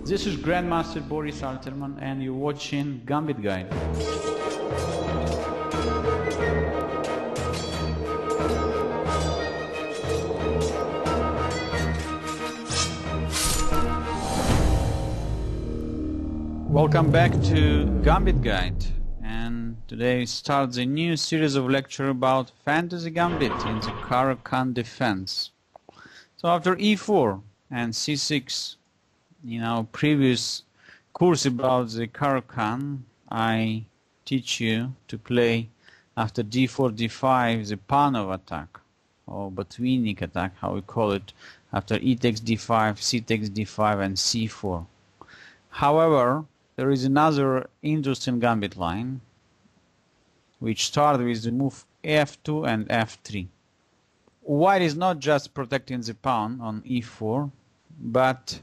This is Grandmaster Boris Alterman and you're watching Gambit Guide. Welcome back to Gambit Guide, and today starts a new series of lecture about fantasy gambit in the Caro-Kann defense. So after e4 and c6, in our previous course about the Caro-Kann, I teach you to play after d4, d5 the Panov attack, or Botvinnik attack, how we call it, after e takes d5, c takes d5 and c4. However, there is another interesting gambit line which starts with the move f2 and f3. White is not just protecting the pawn on e4, but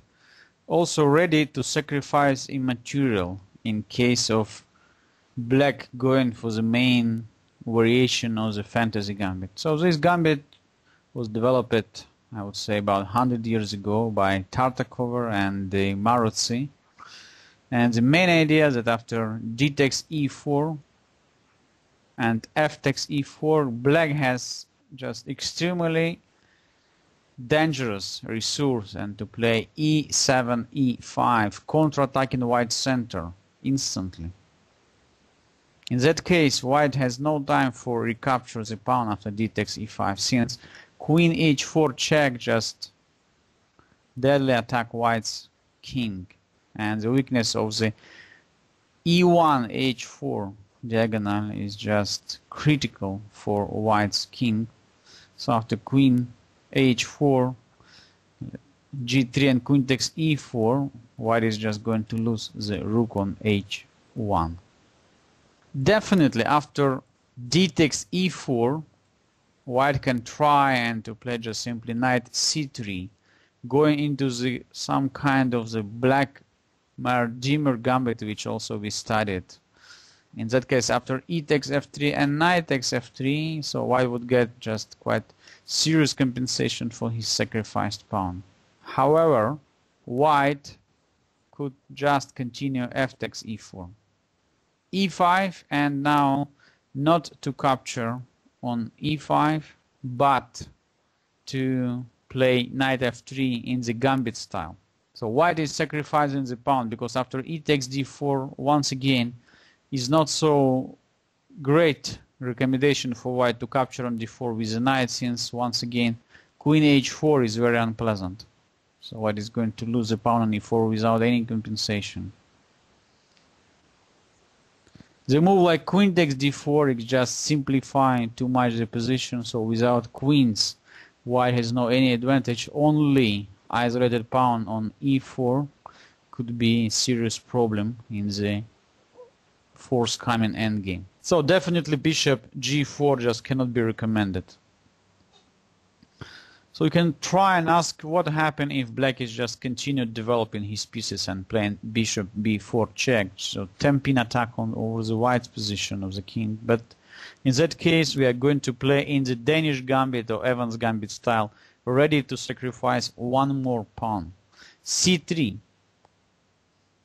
also ready to sacrifice immaterial in case of black going for the main variation of the fantasy gambit. So this gambit was developed, I would say, about 100 years ago by Tartakower and the Marozzi. And the main idea is that after d takes e4 and f takes e4, black has just extremely dangerous resource, and to play e7, e5, counter-attacking white center instantly. In that case, white has no time for recapture the pawn after d takes e5, since queen h4 check just deadly attack white's king. And the weakness of the e1 h4 diagonal is just critical for white's king. So after queen h4, g3 and queen takes e4, white is just going to lose the rook on h1. Definitely after d takes e4, white can try and to play just simply knight c3, going into the some kind of the Blackmar-Diemer Gambit, which also we studied. In that case, after e takes f3 and knight takes f3, so white would get just quite serious compensation for his sacrificed pawn. However, white could just continue f takes e4, e5, and now not to capture on e5, but to play knight f3 in the gambit style. So white is sacrificing the pawn because after e takes d4, once again, is not so great recommendation for white to capture on d4 with the knight, since once again queen h4 is very unpleasant. So white is going to lose the pawn on e4 without any compensation. The move like queen takes d4 is just simplifying too much the position, so without queens white has no any advantage. Only isolated pawn on e4 could be a serious problem in the forthcoming endgame. So definitely bishop g4 just cannot be recommended. So you can try and ask what happened if black is just continued developing his pieces and playing bishop b4 check, so 10-pin attack on over the white's position of the king. But in that case we are going to play in the Danish gambit or Evans gambit style, ready to sacrifice one more pawn, c3.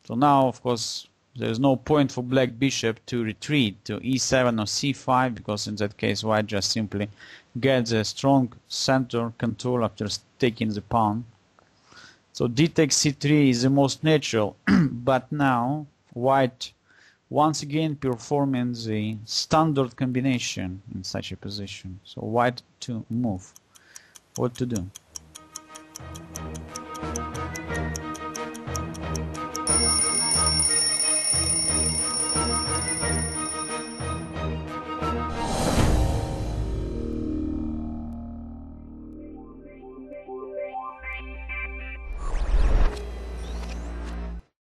So now of course there is no point for black bishop to retreat to e7 or c5, because in that case white just simply gets a strong center control after taking the pawn. So d takes c3 is the most natural, but now white once again performing the standard combination in such a position. So white to move. What to do?